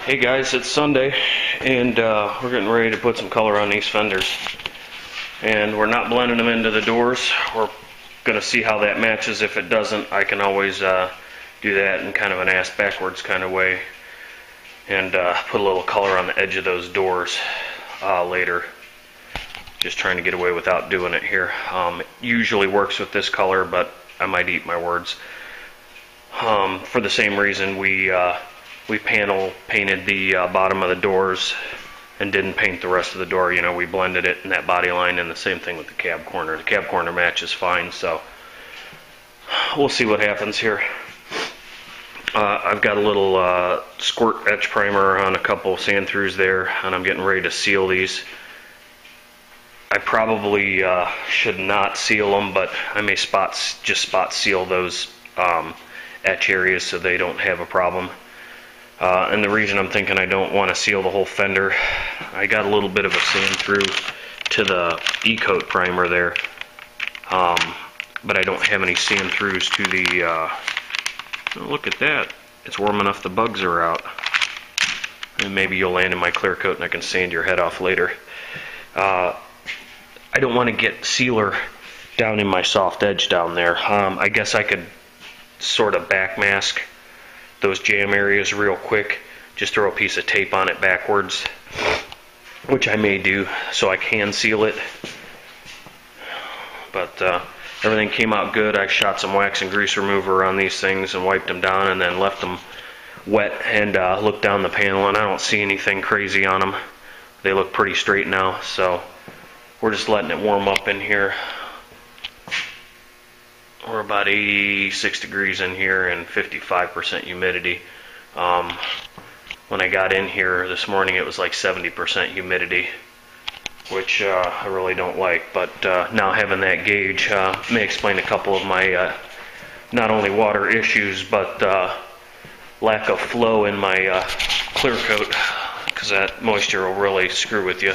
Hey guys, it's Sunday, and we're getting ready to put some color on these fenders. And we're not blending them into the doors. We're going to see how that matches. If it doesn't, I can always do that in kind of an ass backwards kind of way. And put a little color on the edge of those doors later. Just trying to get away without doing it here. It usually works with this color, but I might eat my words. For the same reason we panel painted the bottom of the doors and didn't paint the rest of the door. You know, we blended it in that body line, and the same thing with the cab corner. The cab corner matches fine, so we'll see what happens here. I've got a little squirt etch primer on a couple sand throughs there, and I'm getting ready to seal these. I probably should not seal them, but I may just spot seal those etch areas so they don't have a problem. And the reason I'm thinking I don't want to seal the whole fender, I got a little bit of a sand through to the E-coat primer there, but I don't have any sand throughs to the, oh, look at that, it's warm enough the bugs are out. And maybe you'll land in my clear coat and I can sand your head off later. I don't want to get sealer down in my soft edge down there. I guess I could sort of back mask those jam areas real quick. Just throw a piece of tape on it backwards, which I may do so I can seal it. But everything came out good. I shot some wax and grease remover on these things and wiped them down, and then left them wet and looked down the panel, and I don't see anything crazy on them. They look pretty straight now, so we're just letting it warm up in here. We're about 86 degrees in here and 55% humidity. When I got in here this morning, it was like 70% humidity, which I really don't like. But now having that gauge may explain a couple of my not only water issues, but lack of flow in my clear coat, because that moisture will really screw with you.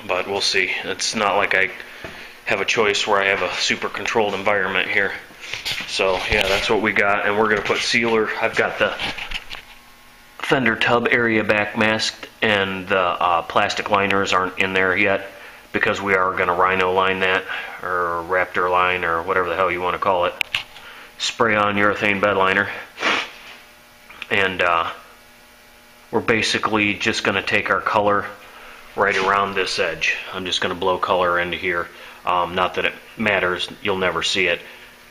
But we'll see. It's not like I have a choice where I have a super controlled environment here. So yeah, that's what we got, and we're going to put sealer. I've got the fender tub area back masked, and the plastic liners aren't in there yet because we are going to rhino line that, or raptor line, or whatever the hell you want to call it. Spray on urethane bed liner, and we're basically just going to take our color right around this edge. I'm just going to blow color into here. Not that it matters, you'll never see it,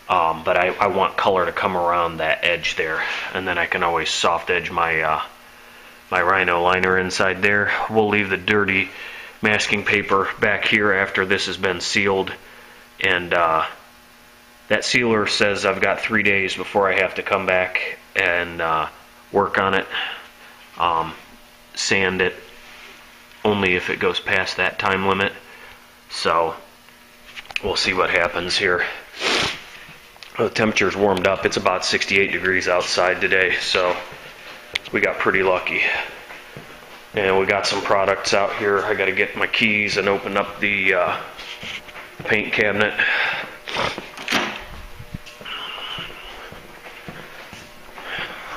but I want color to come around that edge there, and then I can always soft edge my my rhino liner inside there. We'll leave the dirty masking paper back here after this has been sealed, and that sealer says I've got 3 days before I have to come back and work on it, sand it only if it goes past that time limit. So we'll see what happens here. The temperature's warmed up. It's about 68 degrees outside today, so we got pretty lucky. And we got some products out here. I got to get my keys and open up the paint cabinet.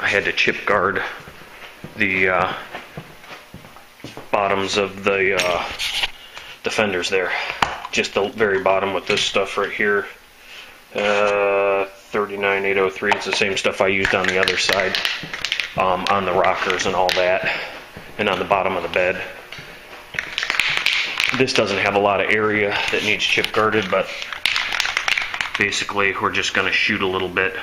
I had to chip guard the bottoms of the fenders there. Just the very bottom with this stuff right here. 39803. It's the same stuff I used on the other side, on the rockers and all that, and on the bottom of the bed. This doesn't have a lot of area that needs chip guarded, but basically we're just going to shoot a little bit.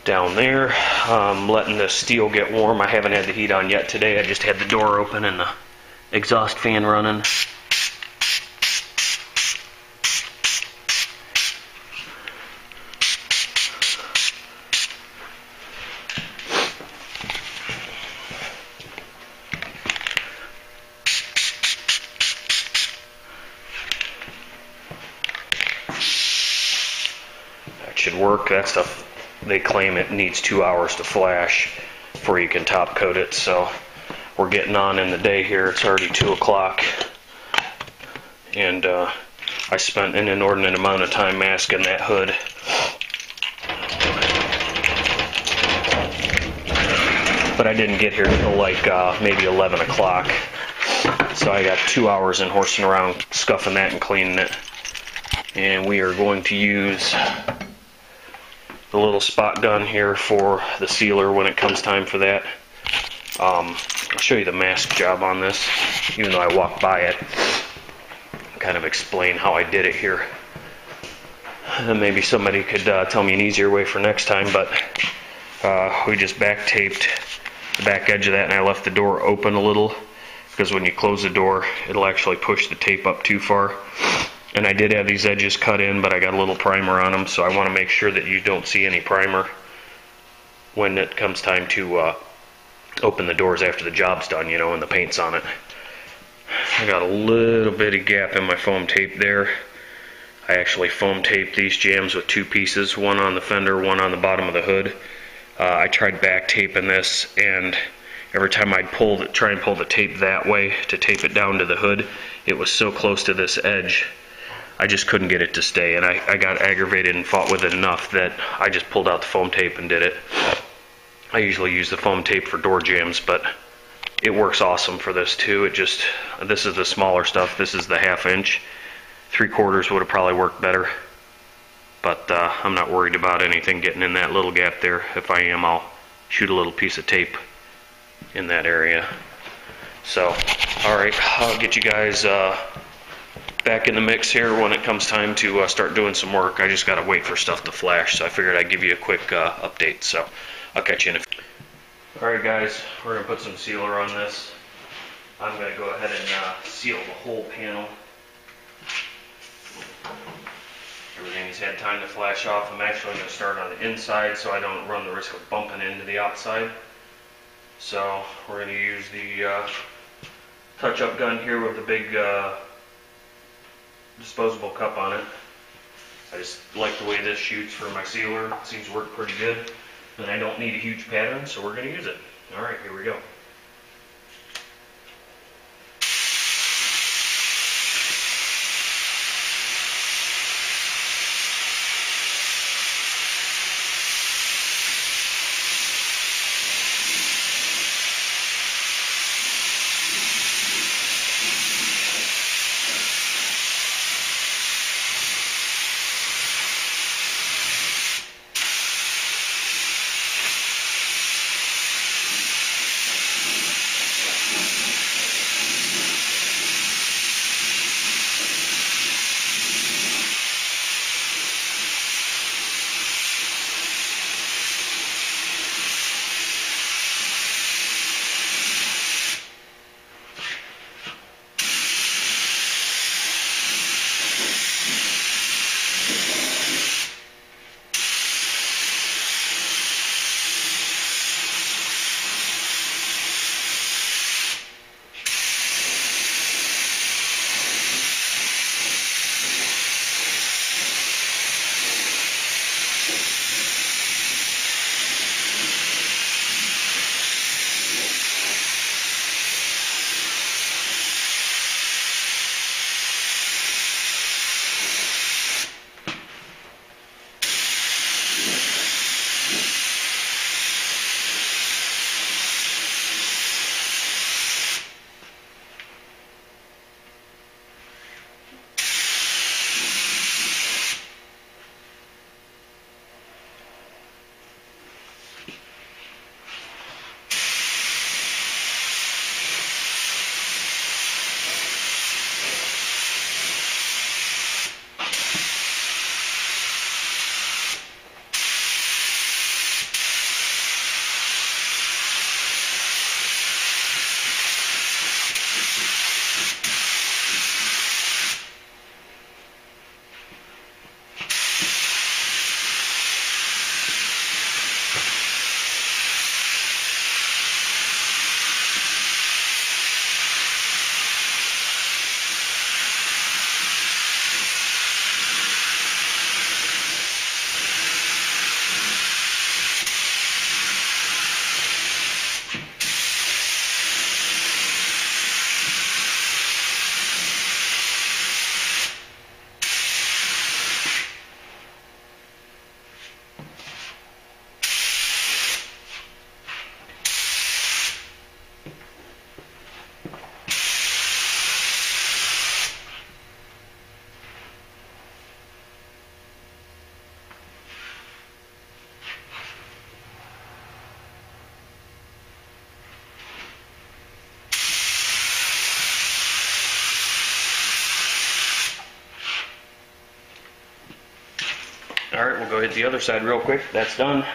Down there, letting the steel get warm. I haven't had the heat on yet today. I just had the door open and the exhaust fan running. That should work. That stuff, they claim it needs 2 hours to flash before you can top coat it, so we're getting on in the day here. It's already 2 o'clock, and I spent an inordinate amount of time masking that hood. But I didn't get here till like maybe 11 o'clock. So I got 2 hours in horsing around, scuffing that and cleaning it. And we are going to use the little spot gun here for the sealer when it comes time for that. I'll show you the mask job on this, even though I walked by it. Kind of explain how I did it here. And maybe somebody could tell me an easier way for next time, but we just back taped the back edge of that, and I left the door open a little, because when you close the door, it'll actually push the tape up too far. And I did have these edges cut in, but I got a little primer on them, so I want to make sure that you don't see any primer when it comes time to open the doors after the job's done, you know, and the paint's on it. I got a little bitty gap in my foam tape there. I actually foam taped these jambs with 2 pieces, one on the fender, one on the bottom of the hood. I tried back taping this, and every time I'd try and pull the tape that way to tape it down to the hood, it was so close to this edge, I just couldn't get it to stay, and I got aggravated and fought with it enough that I just pulled out the foam tape and did it. I usually use the foam tape for door jambs, but it works awesome for this too. This is the smaller stuff. This is the 1/2 inch. 3/4 would have probably worked better, but I'm not worried about anything getting in that little gap there. If I am, I'll shoot a little piece of tape in that area. So, alright, I'll get you guys back in the mix here when it comes time to start doing some work. I just gotta wait for stuff to flash, so I figured I'd give you a quick update. So, I'll catch you in a few. Alright guys, we're going to put some sealer on this. I'm going to go ahead and seal the whole panel. Everything's had time to flash off. I'm actually going to start on the inside so I don't run the risk of bumping into the outside. So we're going to use the touch-up gun here with the big disposable cup on it. I just like the way this shoots for my sealer. It seems to work pretty good. And I don't need a huge pattern, so we're going to use it. Alright, here we go. Alright, we'll go hit the other side real quick. That's done.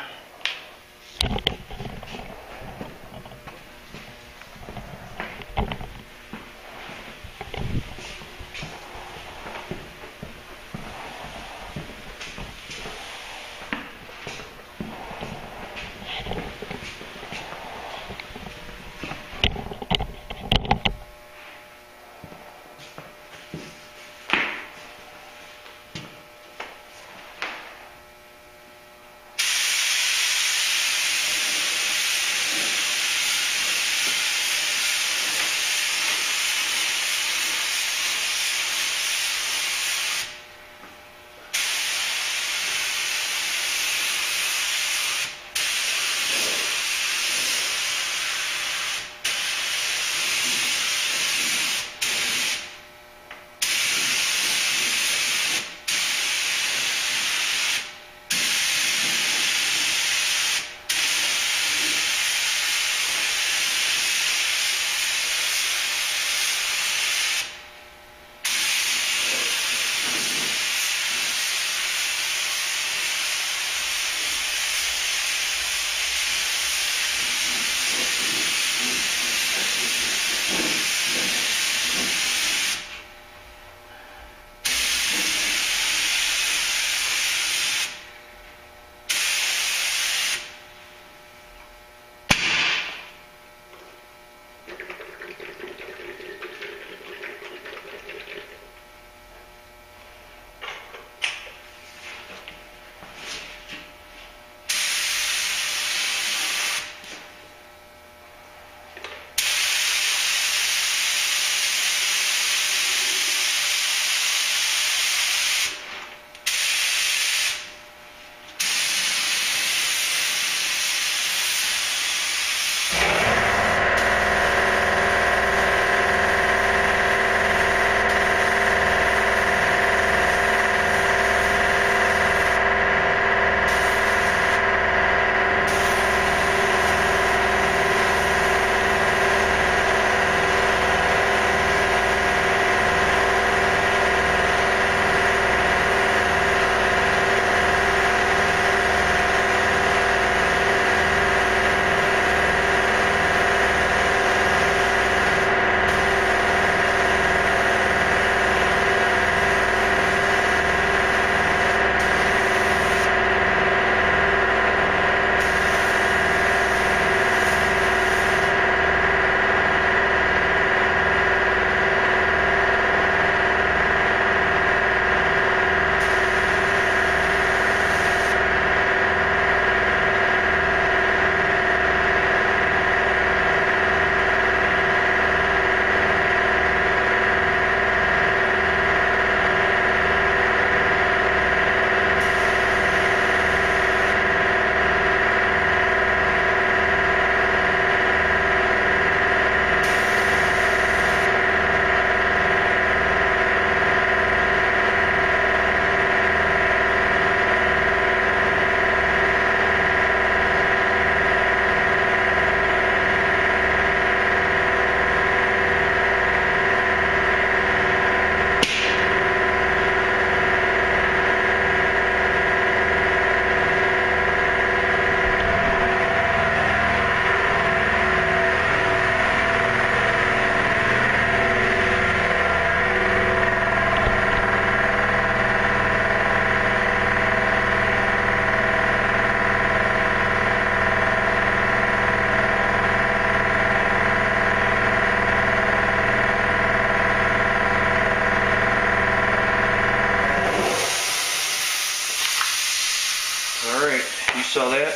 saw that.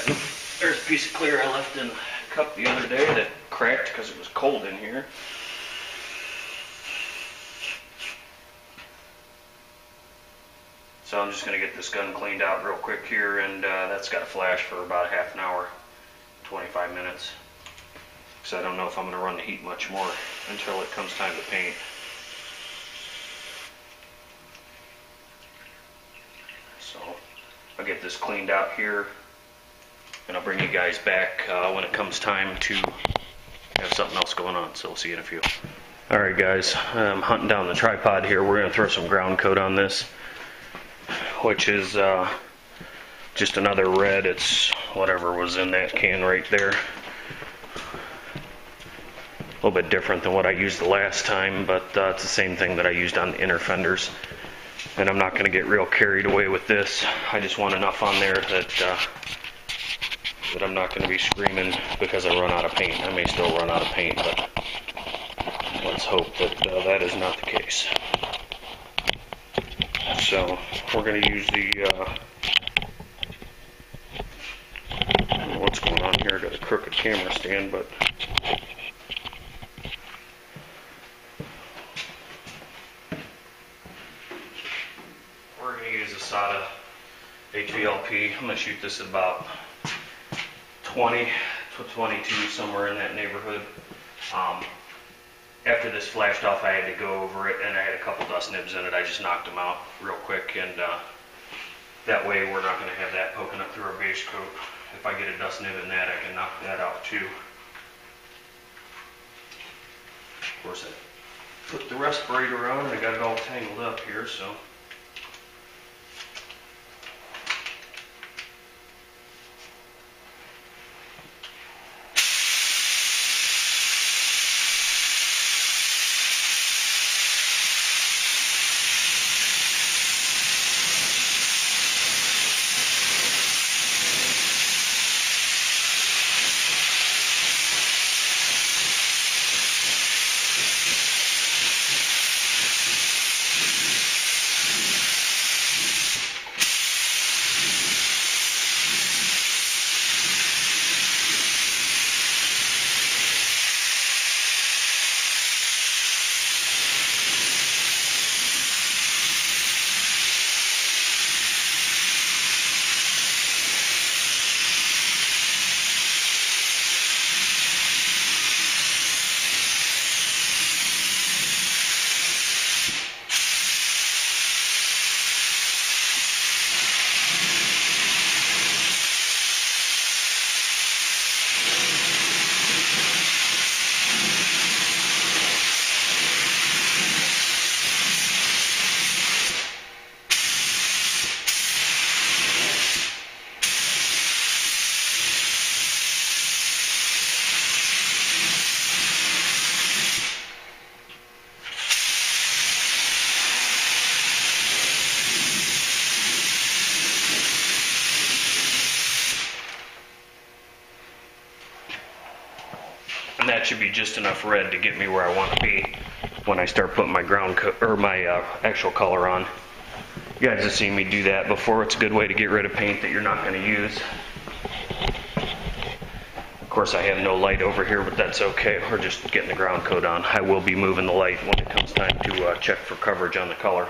There's a piece of clear I left in a cup the other day that cracked because it was cold in here. So I'm just going to get this gun cleaned out real quick here, and that's got to flash for about half an hour, 25 minutes. Because I don't know if I'm going to run the heat much more until it comes time to paint. So I'll get this cleaned out here, and I'll bring you guys back when it comes time to have something else going on. So we'll see you in a few. Alright guys, I'm hunting down the tripod here. We're going to throw some ground coat on this, which is just another red. It's whatever was in that can right there. A little bit different than what I used the last time, but it's the same thing that I used on the inner fenders. And I'm not going to get real carried away with this. I just want enough on there that I'm not going to be screaming because I run out of paint. I may still run out of paint, but let's hope that that is not the case. So we're going to use the, I don't know what's going on here. I got a crooked camera stand, but we're going to use a Sada HVLP. I'm going to shoot this at about 20 to 22, somewhere in that neighborhood. After this flashed off, I had to go over it, and I had a couple dust nibs in it. I just knocked them out real quick, and that way we're not going to have that poking up through our base coat. If I get a dust nib in that, I can knock that out too. Of course, I put the respirator on, and I got it all tangled up here, so. And that should be just enough red to get me where I want to be when I start putting my ground coat or my actual color on. You guys have seen me do that before. It's a good way to get rid of paint that you're not going to use. Of course, I have no light over here, but that's okay. We're just getting the ground coat on. I will be moving the light when it comes time to check for coverage on the color.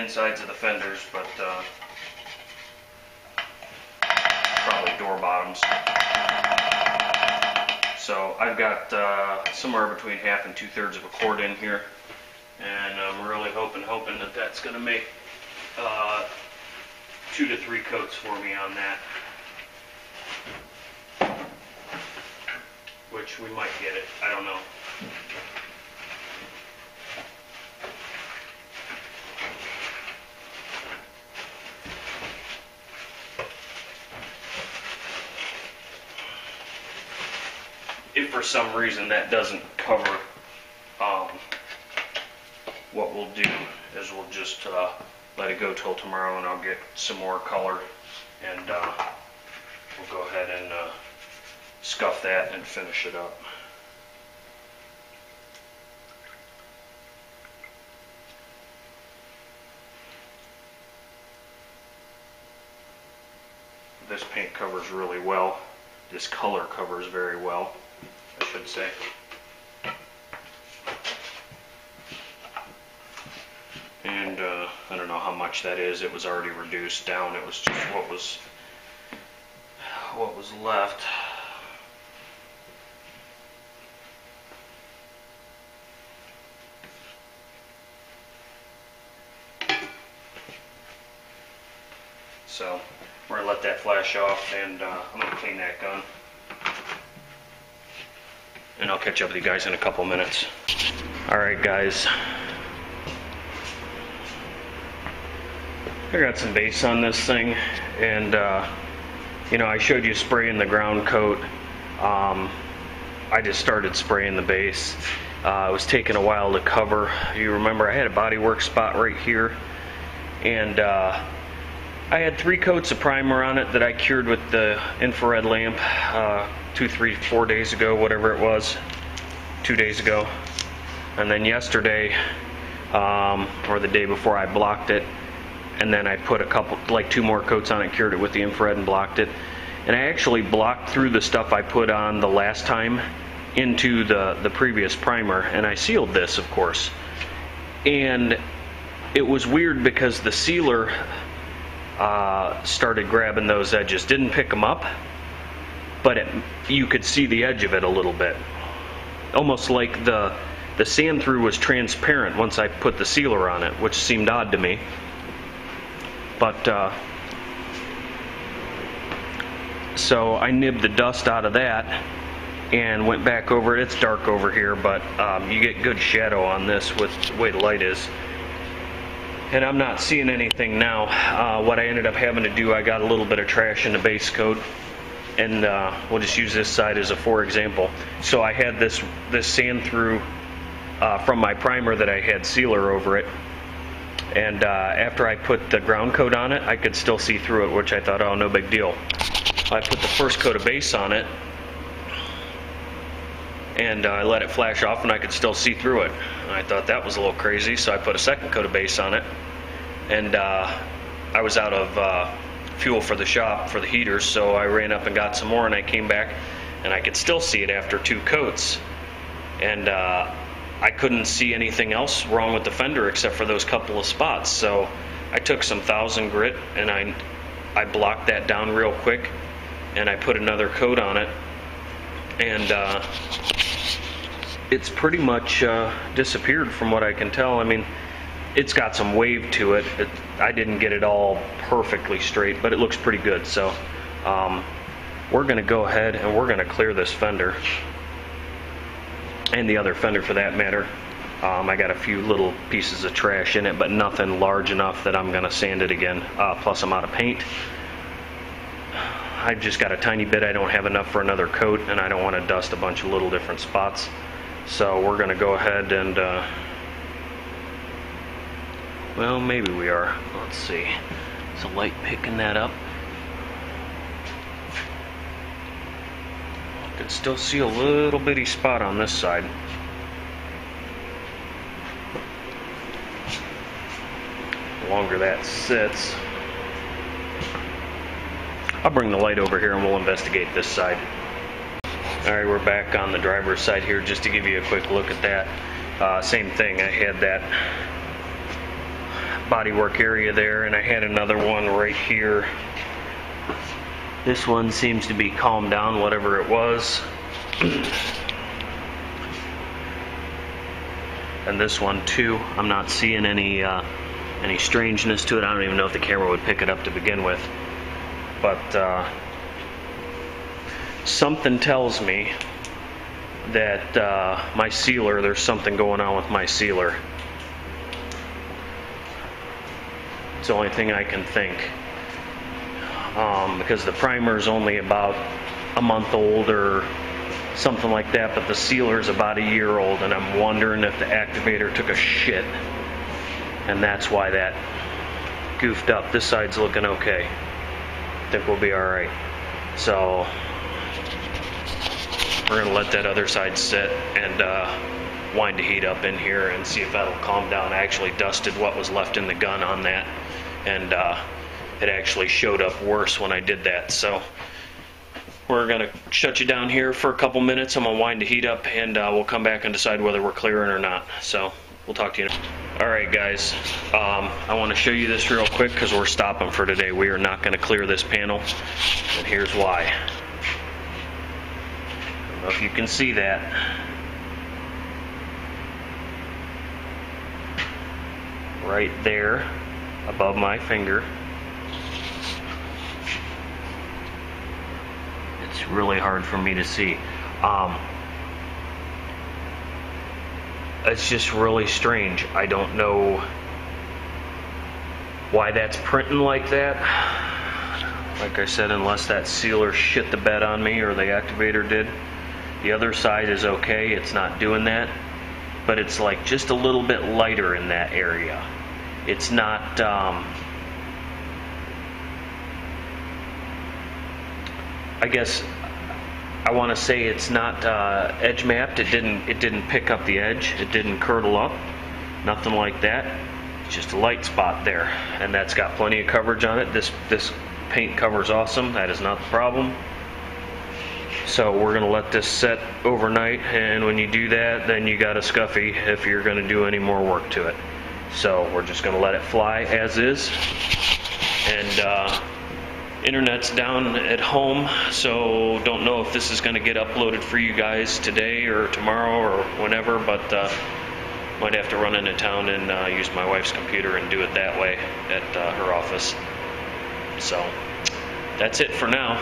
insides of the fenders, but probably door bottoms. So I've got somewhere between 1/2 and 2/3 of a quart in here, and I'm really hoping that that's going to make 2 to 3 coats for me on that, which we might get it. I don't know. If for some reason that doesn't cover, what we'll do is we'll just let it go till tomorrow, and I'll get some more color, and we'll go ahead and scuff that and finish it up. This paint covers really well. This color covers very well, I should say. And I don't know how much that is. It was already reduced down. It was just what was left. So we're gonna let that flash off, and I'm gonna clean that gun. And I'll catch up with you guys in a couple minutes. Alright guys, I got some base on this thing, and you know, I showed you spraying the ground coat. I just started spraying the base. It was taking a while to cover. You remember I had a bodywork spot right here, and I had 3 coats of primer on it that I cured with the infrared lamp 2, 3, 4 days ago, whatever it was, 2 days ago. And then yesterday, or the day before, I blocked it, and then I put a couple, like 2 more coats on it, cured it with the infrared and blocked it. And I actually blocked through the stuff I put on the last time into the previous primer, and I sealed this, of course. And it was weird because the sealer started grabbing those edges. Didn't pick them up, but you could see the edge of it a little bit. Almost like the sand through was transparent once I put the sealer on it, which seemed odd to me. But so I nibbed the dust out of that and went back over it. It's dark over here, but you get good shadow on this with the way the light is. And I'm not seeing anything now. What I ended up having to do, I got a little bit of trash in the base coat, and we'll just use this side as a for example. So I had this sand through from my primer that I had sealer over it, and after I put the ground coat on it, I could still see through it, which I thought, oh, no big deal. I put the first coat of base on it, and I let it flash off, and I could still see through it. I thought that was a little crazy, so I put a second coat of base on it, and I was out of fuel for the shop for the heaters, so I ran up and got some more, and I came back, and I could still see it after 2 coats, and I couldn't see anything else wrong with the fender except for those couple of spots. So I took some 1000 grit, and I blocked that down real quick, and I put another coat on it, and it's pretty much disappeared from what I can tell. I mean, it's got some wave to it. I didn't get it all perfectly straight, but it looks pretty good. So we're going to go ahead and we're going to clear this fender, and the other fender for that matter. I got a few little pieces of trash in it, but nothing large enough that I'm going to sand it again. Plus I'm out of paint. I've just got a tiny bit. I don't have enough for another coat, and I don't want to dust a bunch of little different spots. So we're going to go ahead and, well, maybe we are. Let's see. Is the light picking that up? I can still see a little bitty spot on this side. The longer that sits. I'll bring the light over here and we'll investigate this side. Alright, we're back on the driver's side here just to give you a quick look at that. Same thing, I had that bodywork area there, and I had another one right here. This one seems to be calmed down, whatever it was. And this one too, I'm not seeing any strangeness to it. I don't even know if the camera would pick it up to begin with. But something tells me that my sealer, there's something going on with my sealer. It's the only thing I can think. Because the primer is only about a month old or something like that, but the sealer is about a year old, and I'm wondering if the activator took a shit, and that's why that goofed up. This side's looking okay. I think we'll be alright. So we're going to let that other side sit and wind the heat up in here and see if that'll calm down. I actually dusted what was left in the gun on that, and it actually showed up worse when I did that. So we're going to shut you down here for a couple minutes. I'm going to wind the heat up, and we'll come back and decide whether we're clearing or not. So we'll talk to you. Alright guys, I want to show you this real quick because we're stopping for today. We are not going to clear this panel, and here's why. I don't know if you can see that. Right there, above my finger. It's really hard for me to see. It's just really strange. I don't know why that's printing like that. Like I said, unless that sealer shit the bed on me or the activator did. The other side is okay, it's not doing that. But it's like just a little bit lighter in that area. It's not I guess I want to say it's not edge mapped. It didn't pick up the edge. It didn't curdle up. Nothing like that. It's just a light spot there, and that's got plenty of coverage on it. This paint cover's awesome. That is not the problem. So we're gonna let this set overnight, and when you do that, then you got a scuffy if you're gonna do any more work to it. So we're just gonna let it fly as is, and internet's down at home, so don't know if this is going to get uploaded for you guys today or tomorrow or whenever, but might have to run into town and use my wife's computer and do it that way at her office. So that's it for now.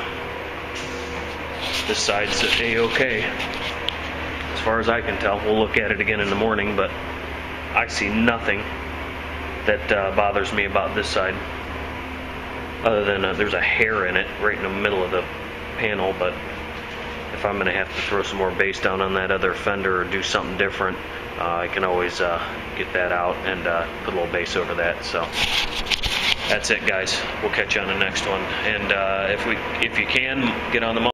This side's A-okay as far as I can tell. We'll look at it again in the morning, but I see nothing that bothers me about this side. Other than there's a hair in it right in the middle of the panel, but if I'm going to have to throw some more base down on that other fender or do something different, I can always get that out and put a little base over that. So that's it guys, we'll catch you on the next one, and if you can, get on the